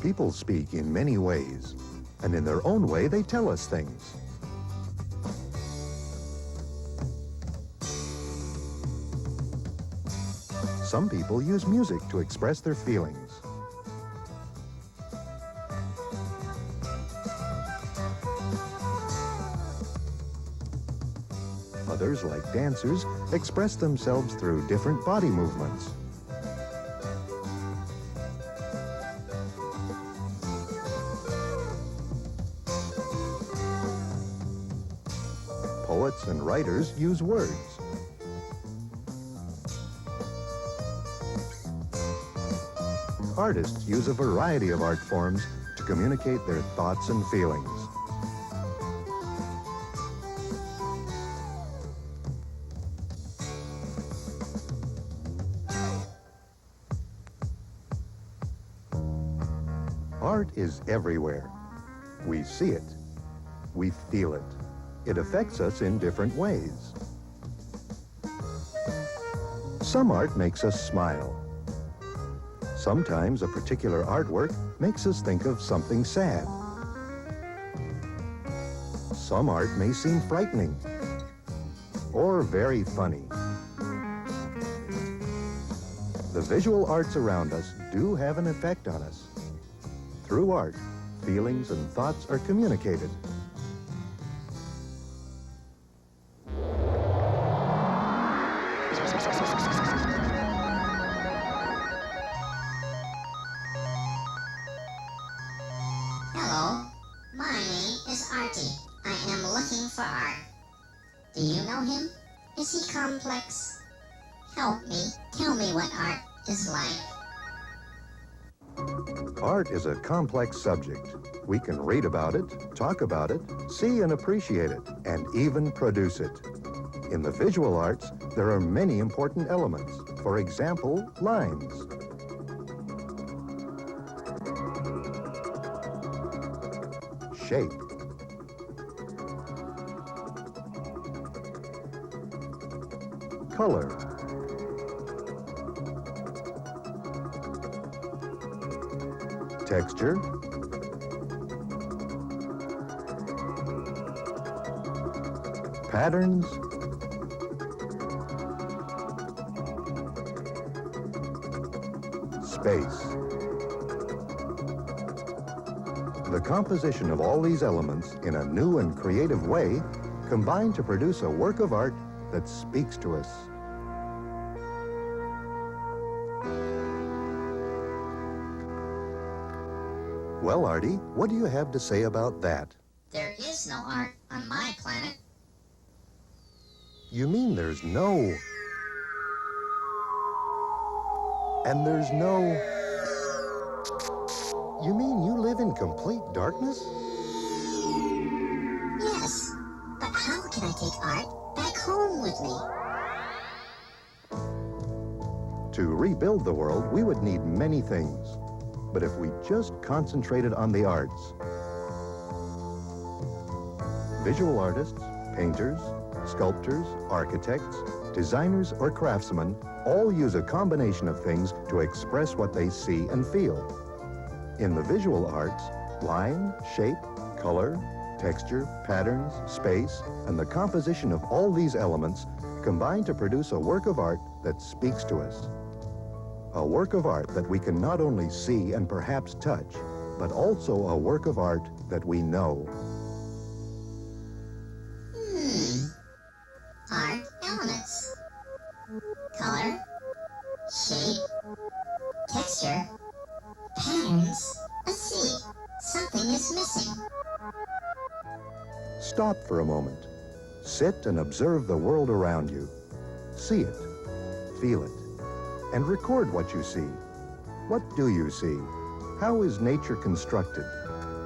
People speak in many ways, and in their own way they tell us things. Some people use music to express their feelings. Others, like dancers, express themselves through different body movements. Poets and writers use words. Artists use a variety of art forms to communicate their thoughts and feelings. Art is everywhere. We see it. We feel it. It affects us in different ways. Some art makes us smile. Sometimes a particular artwork makes us think of something sad. Some art may seem frightening or very funny. The visual arts around us do have an effect on us. Through art, feelings and thoughts are communicated. Hello, my name is Artie. I am looking for art. Do you know him? Is he complex? Help me. Tell me what art is like. Art is a complex subject. We can read about it, talk about it, see and appreciate it, and even produce it. In the visual arts, there are many important elements. For example, lines. Shape. Color. Texture. Patterns. Space. The composition of all these elements in a new and creative way combine to produce a work of art that speaks to us. Well, Artie, what do you have to say about that? There is no art on my planet. You mean there's no... And there's no... You mean you live in complete darkness? Yes, but how can I take art back home with me? To rebuild the world, we would need many things. But if we just concentrated on the arts, visual artists, painters, sculptors, architects, designers, or craftsmen all use a combination of things to express what they see and feel. In the visual arts, line, shape, color, texture, patterns, space, and the composition of all these elements combine to produce a work of art that speaks to us. A work of art that we can not only see and perhaps touch, but also a work of art that we know. Art elements. Color, shape, texture, patterns. Let's see. Something is missing. Stop for a moment. Sit and observe the world around you. See it, feel it, and record what you see. What do you see? How is nature constructed?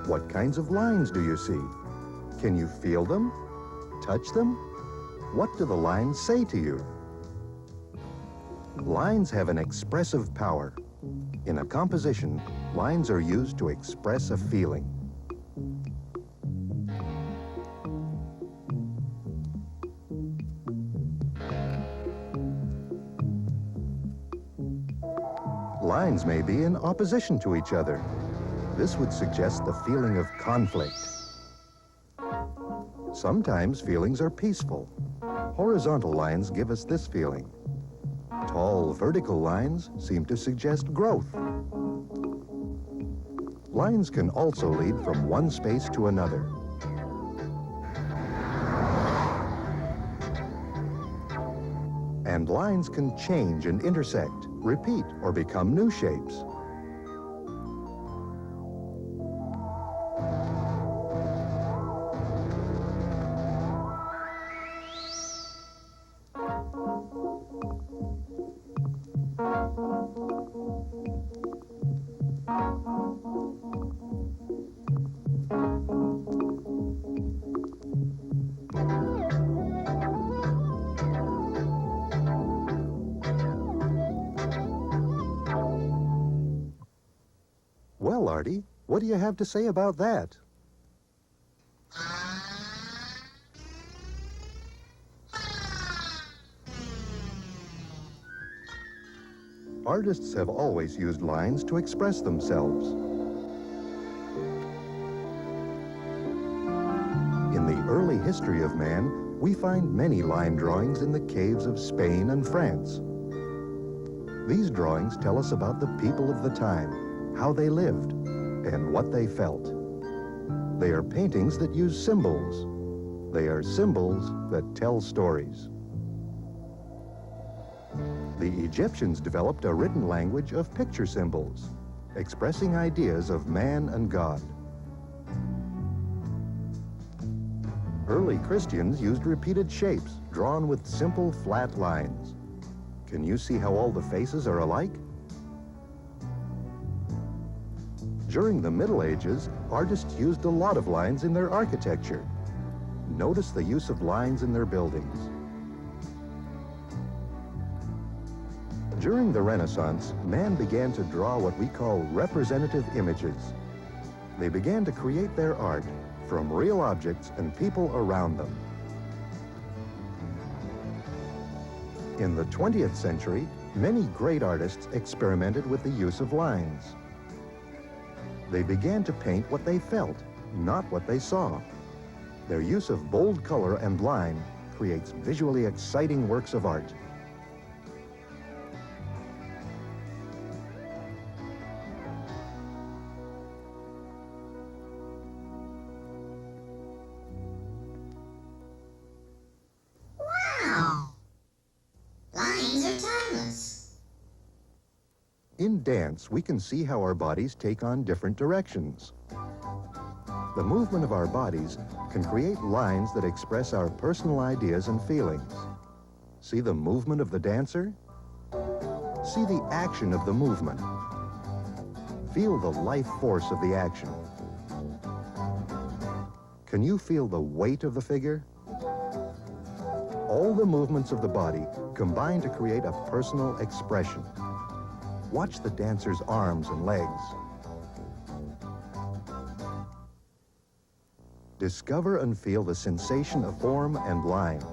What kinds of lines do you see? Can you feel them? Touch them? What do the lines say to you? Lines have an expressive power. In a composition, lines are used to express a feeling. Lines may be in opposition to each other. This would suggest the feeling of conflict. Sometimes feelings are peaceful. Horizontal lines give us this feeling. Tall vertical lines seem to suggest growth. Lines can also lead from one space to another. And lines can change and intersect, repeat, or become new shapes. Well, Artie, what do you have to say about that? Artists have always used lines to express themselves. In the early history of man, we find many line drawings in the caves of Spain and France. These drawings tell us about the people of the time, how they lived, and what they felt. They are paintings that use symbols. They are symbols that tell stories. The Egyptians developed a written language of picture symbols, expressing ideas of man and God. Early Christians used repeated shapes drawn with simple flat lines. Can you see how all the faces are alike? During the Middle Ages, artists used a lot of lines in their architecture. Notice the use of lines in their buildings. During the Renaissance, man began to draw what we call representative images. They began to create their art from real objects and people around them. In the 20th century, many great artists experimented with the use of lines. They began to paint what they felt, not what they saw. Their use of bold color and line creates visually exciting works of art. Wow! Lines are timeless. In dance, we can see how our bodies take on different directions. The movement of our bodies can create lines that express our personal ideas and feelings. See the movement of the dancer? See the action of the movement. Feel the life force of the action. Can you feel the weight of the figure? All the movements of the body combine to create a personal expression. Watch the dancer's arms and legs. Discover and feel the sensation of form and line.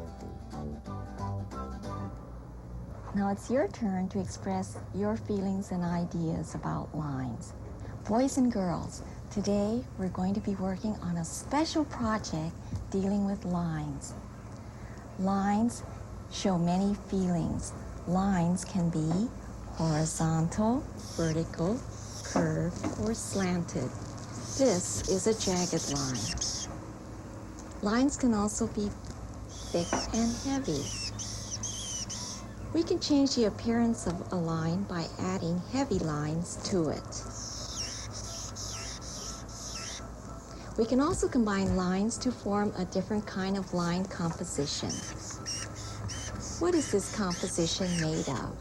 Now it's your turn to express your feelings and ideas about lines. Boys and girls, today we're going to be working on a special project dealing with lines. Lines show many feelings. Lines can be horizontal, vertical, curved, or slanted. This is a jagged line. Lines can also be thick and heavy. We can change the appearance of a line by adding heavy lines to it. We can also combine lines to form a different kind of line composition. What is this composition made of?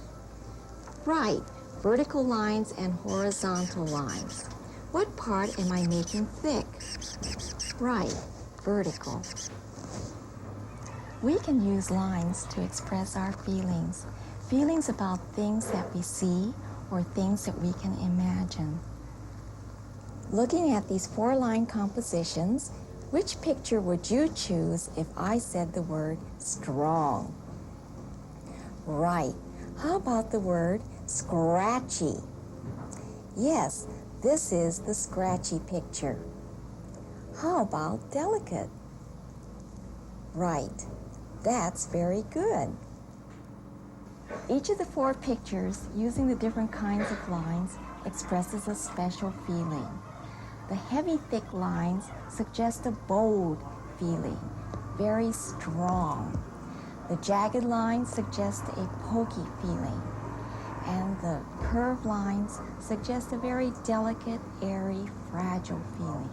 Right, vertical lines and horizontal lines. What part am I making thick? Right, vertical. We can use lines to express our feelings. Feelings about things that we see or things that we can imagine. Looking at these 4-line compositions, which picture would you choose if I said the word strong? Right. How about the word scratchy? Yes, This is the scratchy picture. How about delicate? Right, that's very good. Each of the 4 pictures, using the different kinds of lines, expresses a special feeling. The heavy, thick lines suggest a bold feeling, very strong. The jagged lines suggest a pokey feeling, and the curved lines suggest a very delicate, airy, fragile feeling.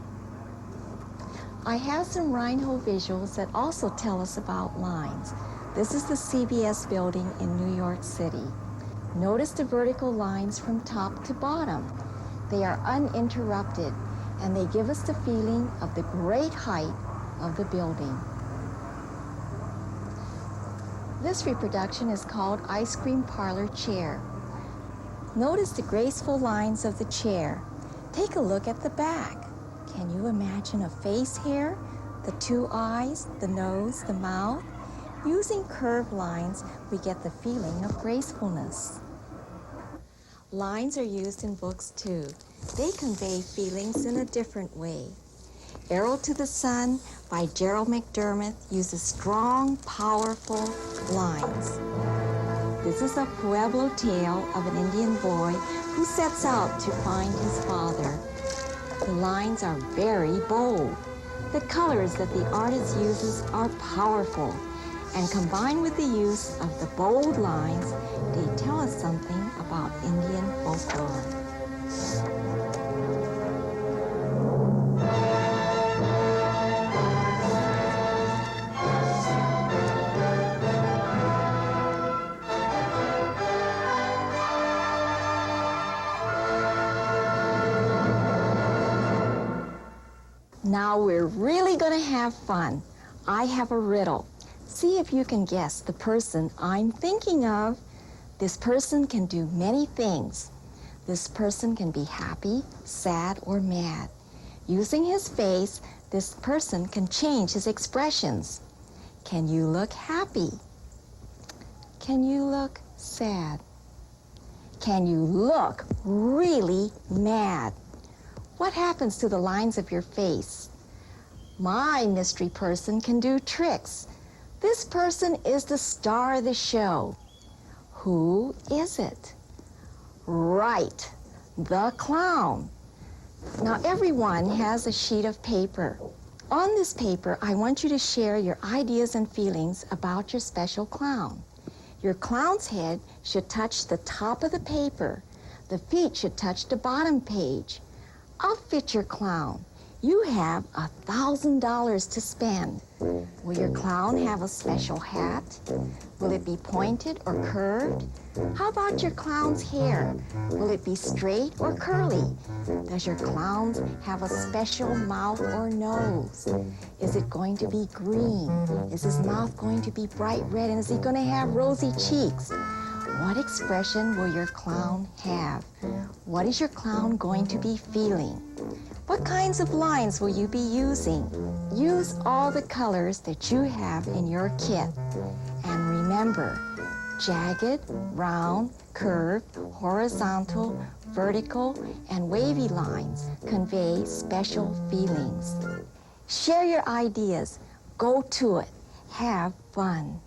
I have some Reinhold visuals that also tell us about lines. This is the CBS building in New York City. Notice the vertical lines from top to bottom. They are uninterrupted, and they give us the feeling of the great height of the building. This reproduction is called Ice Cream Parlor Chair. Notice the graceful lines of the chair. Take a look at the back. Can you imagine a face here? The 2 eyes, the nose, the mouth? Using curved lines, we get the feeling of gracefulness. Lines are used in books too. They convey feelings in a different way. Arrow to the Sun by Gerald McDermott uses strong, powerful lines. This is a Pueblo tale of an Indian boy who sets out to find his father. The lines are very bold. The colors that the artist uses are powerful, and combined with the use of the bold lines, they tell us something about Indian folklore. Now we're really going to have fun. I have a riddle. See if you can guess the person I'm thinking of. This person can do many things. This person can be happy, sad, or mad. Using his face, this person can change his expressions. Can you look happy? Can you look sad? Can you look really mad? What happens to the lines of your face? My mystery person can do tricks. This person is the star of the show. Who is it? Right, the clown. Now everyone has a sheet of paper. On this paper, I want you to share your ideas and feelings about your special clown. Your clown's head should touch the top of the paper. The feet should touch the bottom page. Outfit your clown. You have $1,000 to spend. Will your clown have a special hat? Will it be pointed or curved? How about your clown's hair? Will it be straight or curly? Does your clown have a special mouth or nose? Is it going to be green? Is his mouth going to be bright red? And is he going to have rosy cheeks? What expression will your clown have? What is your clown going to be feeling? What kinds of lines will you be using? Use all the colors that you have in your kit. And remember, jagged, round, curved, horizontal, vertical, and wavy lines convey special feelings. Share your ideas. Go to it. Have fun.